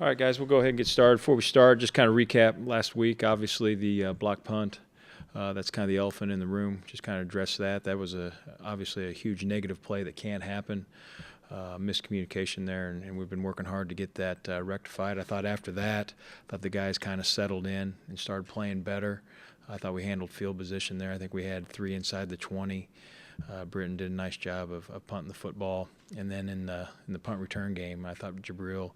All right, guys, we'll go ahead and get started. Before we start, just kind of recap last week. Obviously, the block punt. That's kind of the elephant in the room. Just kind of address that. That was obviously a huge negative play that can't happen. Miscommunication there, and we've been working hard to get that rectified. I thought after that, the guys kind of settled in and started playing better. I thought we handled field position there. I think we had 3 inside the 20. Britton did a nice job of punting the football. And then in the punt return game, I thought Jabril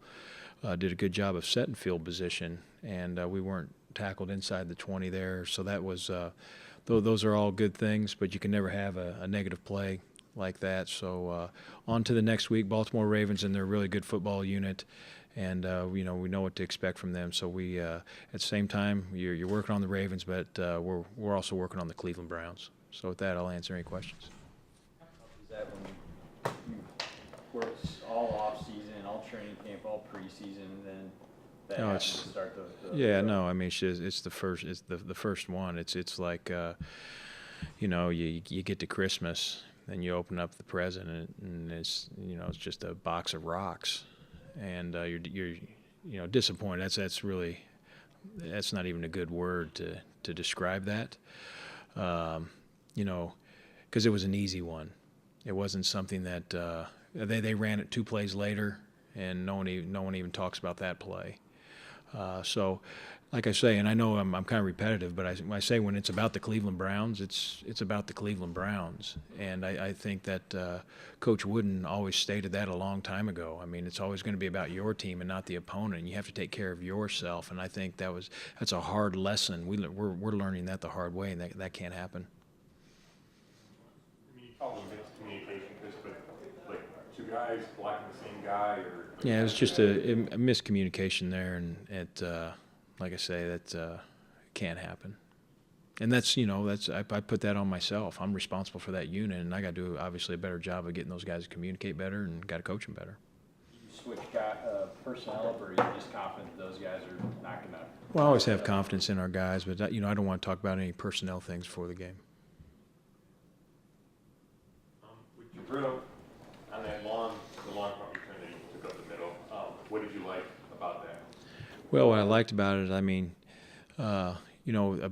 did a good job of setting field position, and we weren't tackled inside the 20 there. So that was those are all good things, but you can never have a negative play like that. So on to the next week, Baltimore Ravens, and they're a really good football unit, and we know what to expect from them. So we at the same time, you're working on the Ravens, but we're also working on the Cleveland Browns. So with that, I'll answer any questions. Is that when you work all off season, all training camp, all preseason, and then that happens to start the yeah, no, I mean it's the first one. It's like you get to Christmas, then you open up the present, and it's it's just a box of rocks, and you're disappointed. That's not even a good word to describe that. Because it was an easy one. It wasn't something that they ran it 2 plays later, and no one even talks about that play. So, like I say, and I know I'm kind of repetitive, but I say when it's about the Cleveland Browns, it's about the Cleveland Browns, and I think that Coach Wooden always stated that a long time ago. I mean, it's always going to be about your team and not the opponent, and you have to take care of yourself. And I think that's a hard lesson. We're learning that the hard way, and that can't happen. I mean, you call it miscommunication, Chris, but like 2 guys blocking the same guy, or yeah, it was just a miscommunication there, and like I say, that can't happen. And I put that on myself. I'm responsible for that unit, and I got to do obviously a better job of getting those guys to communicate better, and got to coach them better. You switch personnel up, or are you just confident that those guys are not going to? Well, I always have confidence in our guys, but I don't want to talk about any personnel things before the game. With Jabril on that long punt return that you took up the middle, what did you like about that? Well, what I liked about it, I mean, a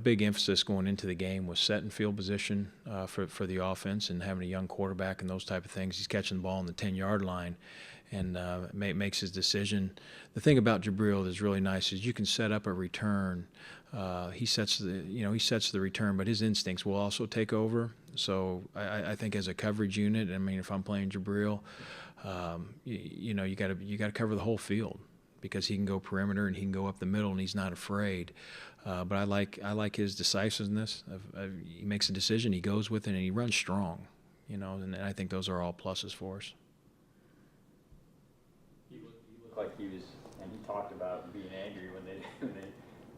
big emphasis going into the game was setting field position for the offense, and having a young quarterback and those type of things. He's catching the ball on the 10-yard line, and makes his decision. The thing about Jabril that's really nice is you can set up a return. He sets the return, but his instincts will also take over. So I think as a coverage unit, I mean, if I'm playing Jabril, you got to cover the whole field, because he can go perimeter and he can go up the middle, and he's not afraid. But I like his decisiveness. He makes a decision, he goes with it, and he runs strong. And I think those are all pluses for us. He looked like he was, and he talked about being angry when they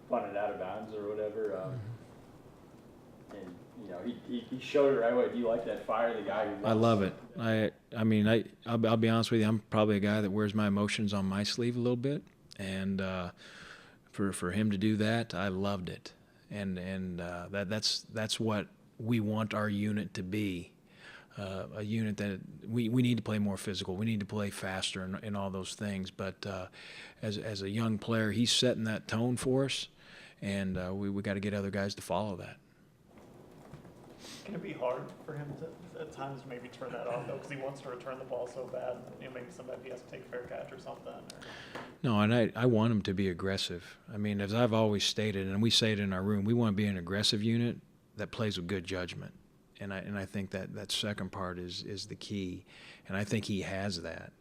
punted out of bounds or whatever. And he showed it right away. Do you like that fire? The guy who I love it. I'll be honest with you. I'm probably a guy that wears my emotions on my sleeve a little bit, and for him to do that, I loved it. And that's what we want our unit to be. A unit that we need to play more physical. We need to play faster and all those things. But as a young player, he's setting that tone for us, and we got to get other guys to follow that. Can it be hard for him to at times maybe turn that off though, because he wants to return the ball so bad? Maybe somebody has to take fair catch or something. No, and I want him to be aggressive. I mean, as I've always stated, and we say it in our room, we want to be an aggressive unit that plays with good judgment. And I think that second part is the key, and I think he has that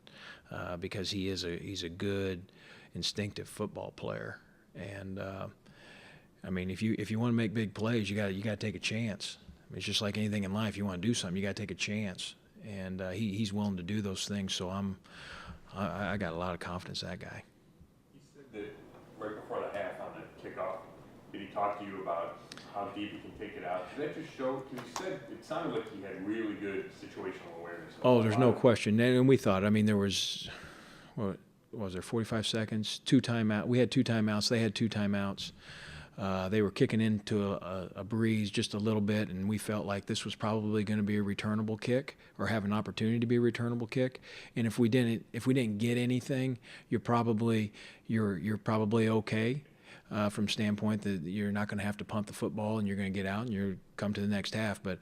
because he's a good instinctive football player. And I mean, if you want to make big plays, you got to take a chance. It's just like anything in life. You want to do something, you got to take a chance, and he's willing to do those things. So I got a lot of confidence in that guy. He said that right before the half on the kickoff, did he talk to you about how deep he can take it out? Did that just show? Because he said it sounded like he had really good situational awareness. Oh, there's no question. And we thought. I mean, there was what was there 45 seconds, 2 timeouts. We had 2 timeouts. They had 2 timeouts. They were kicking into a breeze just a little bit, and we felt like this was probably going to be a returnable kick or have an opportunity to be a returnable kick. And if we didn't get anything, you're probably okay. From standpoint that you're not going to have to punt the football and you're going to get out and you're come to the next half. But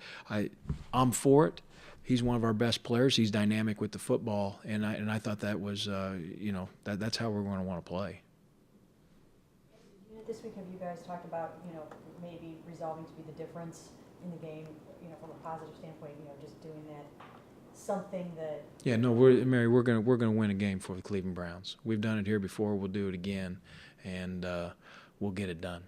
I'm for it. He's one of our best players. He's dynamic with the football, and I thought that was that's how we're going to want to play. This week, have you guys talked about maybe resolving to be the difference in the game, from a positive standpoint, just doing that something that. Yeah, no, we're gonna win a game for the Cleveland Browns. We've done it here before. We'll do it again, and we'll get it done.